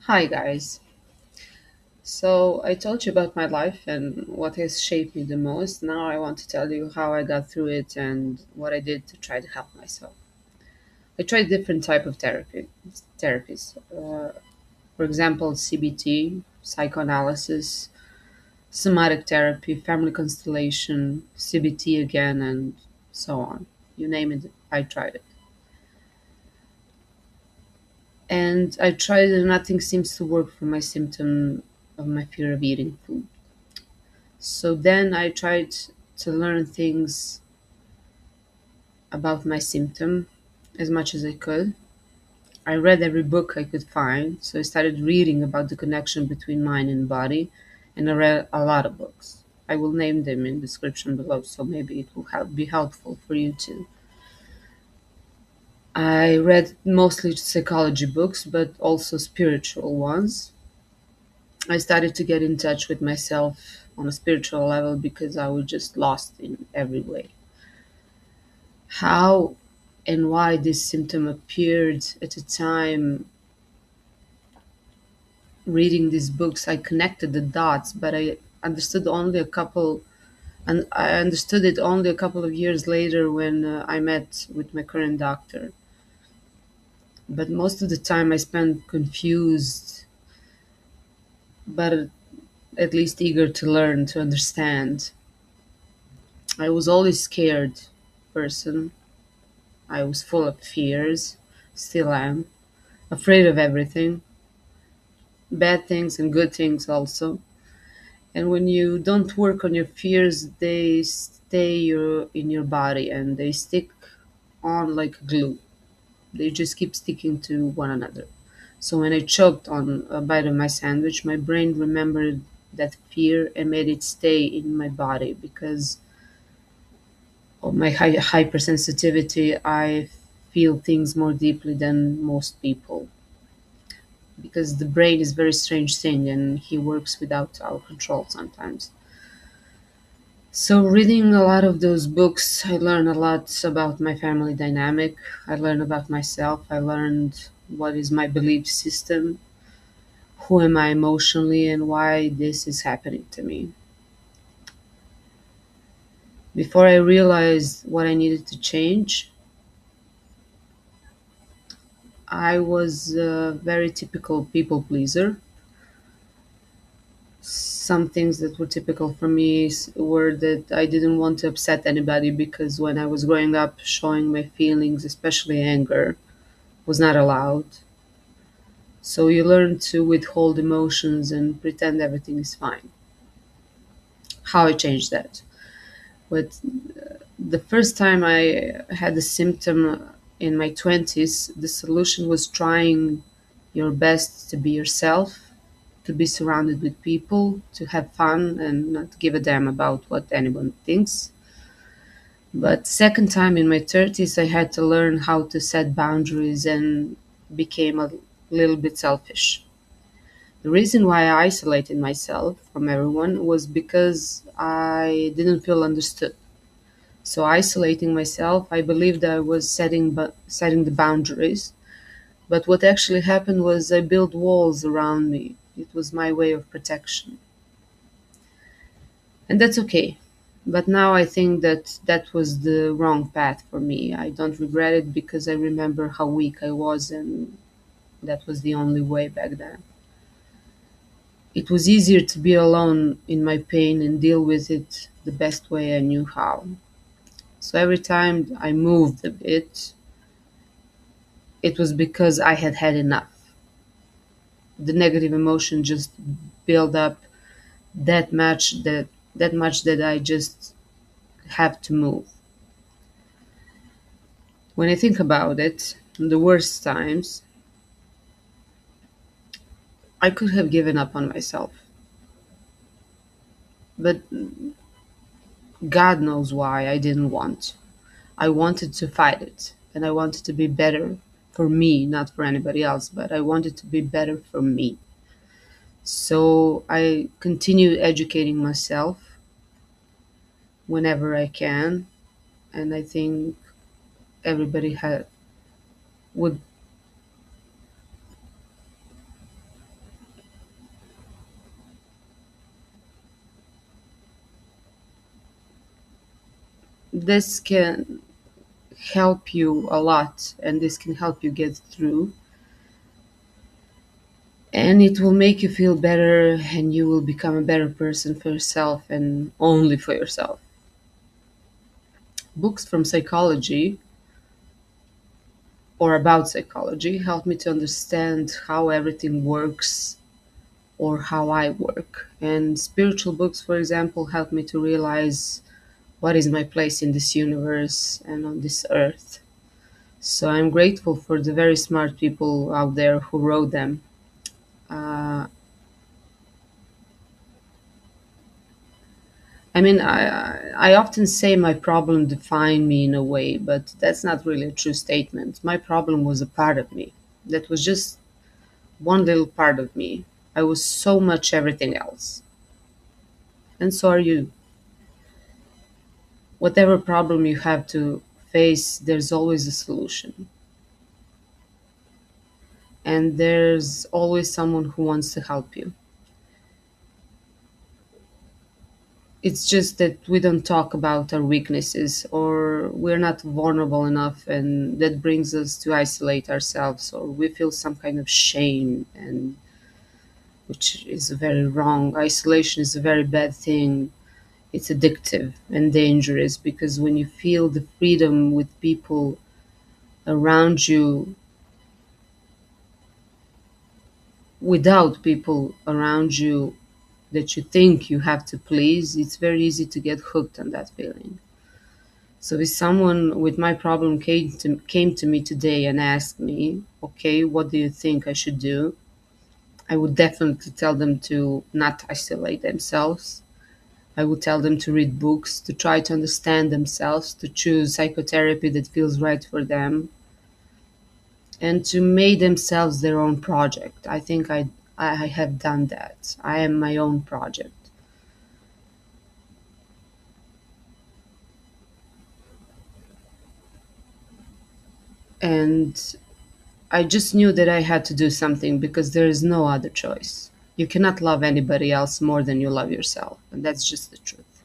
Hi, guys. So, I told you about my life and what has shaped me the most. Now, I want to tell you how I got through it and what I did to try to help myself. I tried different type of therapies. For example, CBT, psychoanalysis, somatic therapy, family constellation, CBT again, and so on. You name it, I tried it. And I tried, and nothing seems to work for my symptom of my fear of eating food. So then I tried to learn things about my symptom as much as I could. I read every book I could find, so I started reading about the connection between mind and body, and I read a lot of books. I will name them in the description below, so maybe it will be helpful for you too. I read mostly psychology books, but also spiritual ones. I started to get in touch with myself on a spiritual level because I was just lost in every way. How and why this symptom appeared at a time reading these books, I connected the dots, but I understood only a couple, and I understood it only a couple of years later when I met with my current doctor. But most of the time I spent confused, but at least eager to learn, to understand. I was always scared person. I was full of fears, still am, afraid of everything, bad things and good things also. And when you don't work on your fears, they stay in your body and they stick on like glue. They just keep sticking to one another. So when I choked on a bite of my sandwich, my brain remembered that fear and made it stay in my body because of my hypersensitivity. I feel things more deeply than most people because the brain is a very strange thing and he works without our control sometimes. So, reading a lot of those books, I learned a lot about my family dynamic. I learned about myself. I learned what is my belief system, who am I emotionally, and why this is happening to me. Before I realized what I needed to change, I was a very typical people pleaser. Some things that were typical for me were that I didn't want to upset anybody because when I was growing up, showing my feelings, especially anger, was not allowed. So you learn to withhold emotions and pretend everything is fine. How I changed that? But the first time I had a symptom in my 20s, the solution was trying your best to be yourself, to be surrounded with people, to have fun and not give a damn about what anyone thinks. But second time in my 30s, I had to learn how to set boundaries and became a little bit selfish. The reason why I isolated myself from everyone was because I didn't feel understood. So isolating myself, I believed I was setting the boundaries, but what actually happened was I built walls around me. It was my way of protection. And that's okay. But now I think that that was the wrong path for me. I don't regret it because I remember how weak I was and that was the only way back then. It was easier to be alone in my pain and deal with it the best way I knew how. So every time I moved a bit, it was because I had had enough. The negative emotion just built up that much that I just have to move. When I think about it, the worst times, I could have given up on myself. But God knows why I didn't want. I wanted to fight it, and I wanted to be better for me, not for anybody else, but I wanted to be better for me. So I continue educating myself whenever I can, and I think everybody would this can help you a lot, and this can help you get through, and it will make you feel better, and you will become a better person for yourself and only for yourself. Books from psychology or about psychology help me to understand how everything works or how I work. And spiritual books, for example, help me to realize what is my place in this universe and on this earth. So I'm grateful for the very smart people out there who wrote them. Uh, I often say my problem defined me in a way, but that's not really a true statement. My problem was a part of me. That was just one little part of me. I was so much everything else. And so are you. Whatever problem you have to face, there's always a solution. And there's always someone who wants to help you. It's just that we don't talk about our weaknesses, or we're not vulnerable enough, and that brings us to isolate ourselves, or we feel some kind of shame, and which is very wrong. Isolation is a very bad thing. It's addictive and dangerous because when you feel the freedom with people around you, without people around you that you think you have to please, it's very easy to get hooked on that feeling. So if someone with my problem came to me today and asked me, okay, what do you think I should do? I would definitely tell them to not isolate themselves. I would tell them to read books, to try to understand themselves, to choose psychotherapy that feels right for them, and to make themselves their own project. I think I have done that. I am my own project. And I just knew that I had to do something because there is no other choice. You cannot love anybody else more than you love yourself, and that's just the truth.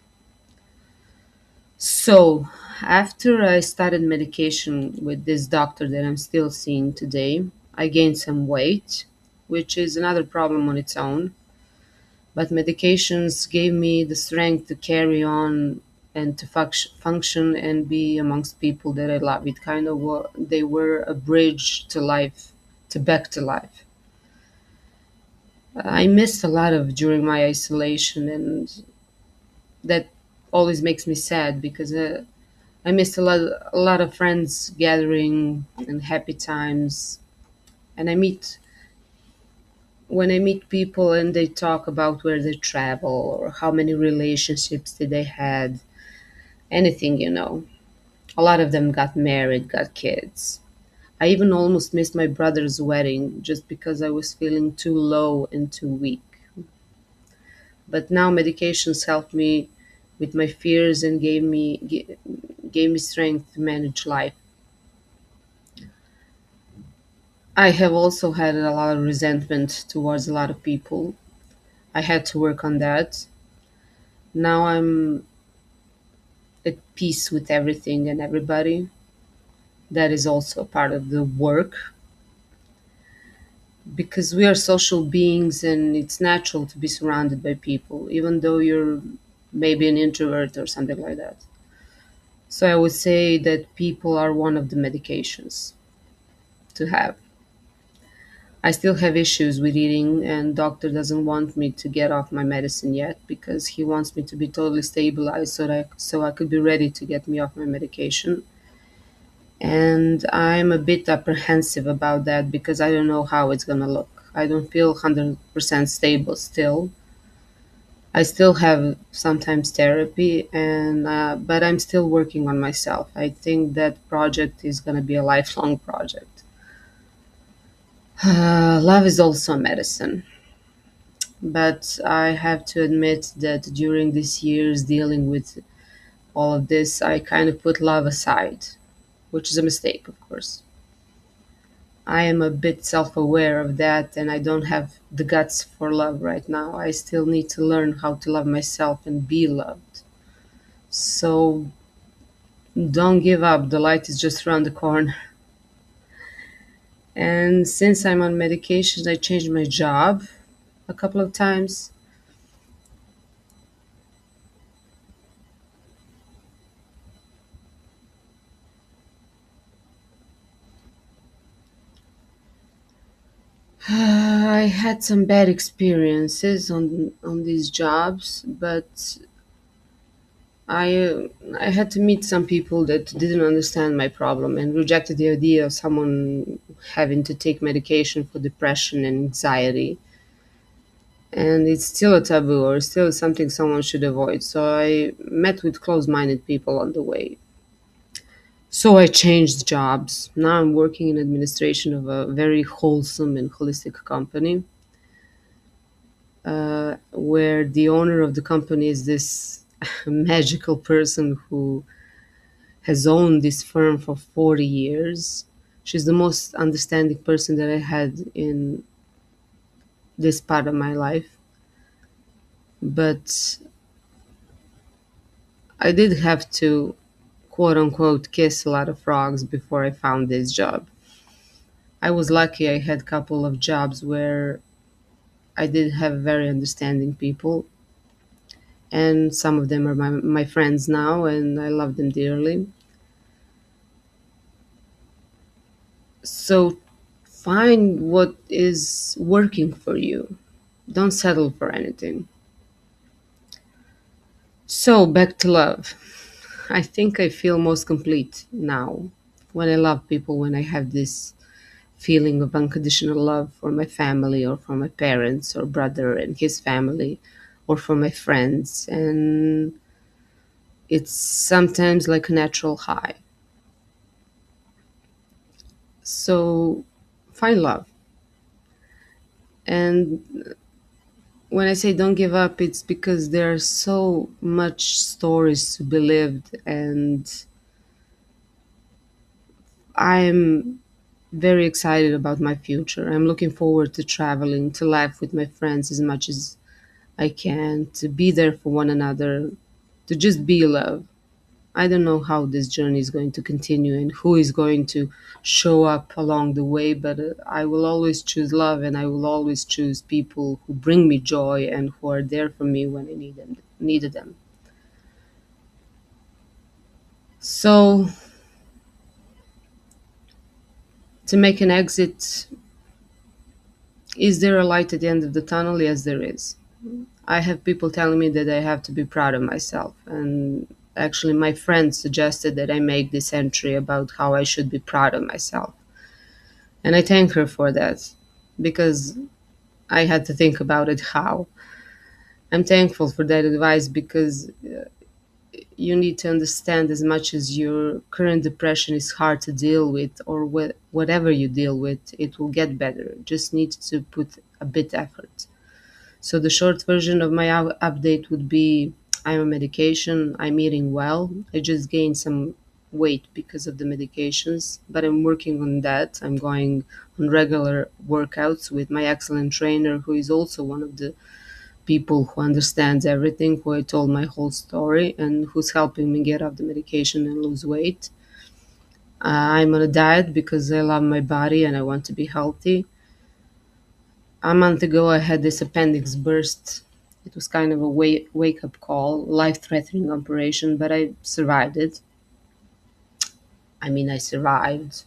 So, after I started medication with this doctor that I'm still seeing today, I gained some weight, which is another problem on its own. But medications gave me the strength to carry on and to function and be amongst people that I love. It kind of they were a bridge to life, to back to life. I missed a lot of during my isolation, and that always makes me sad because I missed a lot of friends gathering and happy times. And when I meet people and they talk about where they travel or how many relationships did they had, anything. A lot of them got married, got kids. I even almost missed my brother's wedding just because I was feeling too low and too weak. But now medications helped me with my fears and gave me strength to manage life. I have also had a lot of resentment towards a lot of people. I had to work on that. Now I'm at peace with everything and everybody. That is also a part of the work because we are social beings and it's natural to be surrounded by people, even though you're maybe an introvert or something like that. So I would say that people are one of the medications to have. I still have issues with eating, and doctor doesn't want me to get off my medicine yet because he wants me to be totally stabilized so I could be ready to get me off my medication. And I'm a bit apprehensive about that because I don't know how it's gonna look. I don't feel 100% stable still. I still have sometimes therapy, and but I'm still working on myself. I think that project is gonna be a lifelong project. Love is also a medicine. But I have to admit that during these years dealing with all of this, I kind of put love aside, which is a mistake, of course. I am a bit self aware of that, and I don't have the guts for love right now. I still need to learn how to love myself and be loved. So Don't give up. The light is just around the corner. And since I'm on medication, I changed my job a couple of times. I had some bad experiences on these jobs, but I had to meet some people that didn't understand my problem and rejected the idea of someone having to take medication for depression and anxiety. And it's still a taboo or still something someone should avoid. So I met with closed-minded people on the way. So I changed jobs. Now I'm working in administration of a very wholesome and holistic company, where the owner of the company is this magical person who has owned this firm for 40 years. She's the most understanding person that I had in this part of my life. But I did have to, quote unquote, kiss a lot of frogs before I found this job. I was lucky I had a couple of jobs where I did have very understanding people, and some of them are my friends now, and I love them dearly. So find what is working for you. Don't settle for anything. So back to love. I think I feel most complete now when I love people, when I have this feeling of unconditional love for my family or for my parents or brother and his family or for my friends. And it's sometimes like a natural high. So find love. And when I say don't give up, it's because there are so much stories to be lived, and I'm very excited about my future. I'm looking forward to traveling, to laugh with my friends as much as I can, to be there for one another, to just be love. I don't know how this journey is going to continue and who is going to show up along the way, but I will always choose love, and I will always choose people who bring me joy and who are there for me when I needed them. So, to make an exit, is there a light at the end of the tunnel? Yes, there is. I have people telling me that I have to be proud of myself. And actually, my friend suggested that I make this entry about how I should be proud of myself. And I thank her for that because I had to think about it how. I'm thankful for that advice because you need to understand, as much as your current depression is hard to deal with, or whatever you deal with, it will get better. Just need to put a bit effort. So the short version of my update would be I'm on medication, I'm eating well. I just gained some weight because of the medications, but I'm working on that. I'm going on regular workouts with my excellent trainer, who is also one of the people who understands everything, who I told my whole story, and who's helping me get off the medication and lose weight. I'm on a diet because I love my body and I want to be healthy. A month ago, I had this appendix burst. It was kind of a wake up call, life threatening operation, but I survived it. I mean, I survived,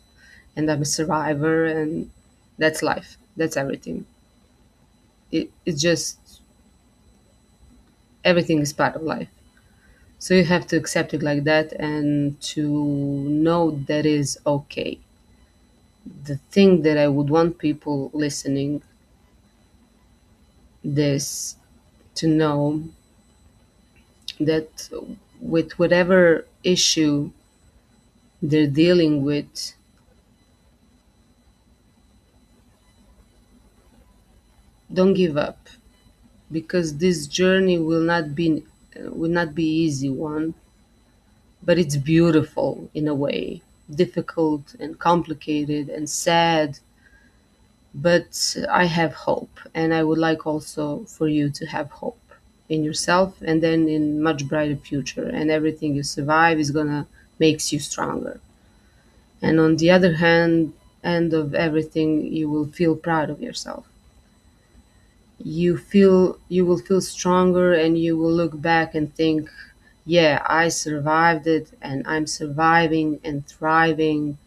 and I'm a survivor, and that's life. That's everything. It's just everything is part of life. So you have to accept it like that and to know that is okay. The thing that I would want people listening this to know, that with whatever issue they're dealing with, don't give up, because this journey will not be easy one, but it's beautiful in a way, difficult and complicated and sad, but I have hope, and I would like also for you to have hope in yourself, and then in much brighter future, and everything you survive is gonna makes you stronger. And on the other hand, end of everything, you will feel proud of yourself. You will feel stronger, and you will look back and think, yeah, I survived it, and I'm surviving and thriving,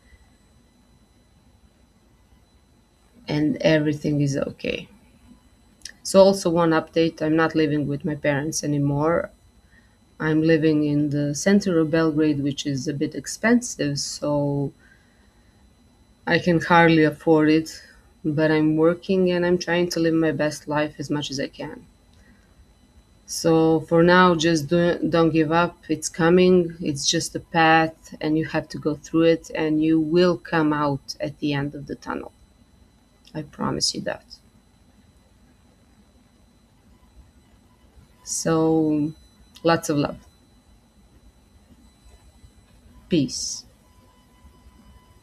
and everything is okay. So, also, one update: I'm not living with my parents anymore. I'm living in the center of Belgrade, which is a bit expensive, so I can hardly afford it. But I'm working and I'm trying to live my best life as much as I can. So for now, just don't give up. It's coming. It's just a path, and you have to go through it, and you will come out at the end of the tunnel. I promise you that. So, lots of love. Peace.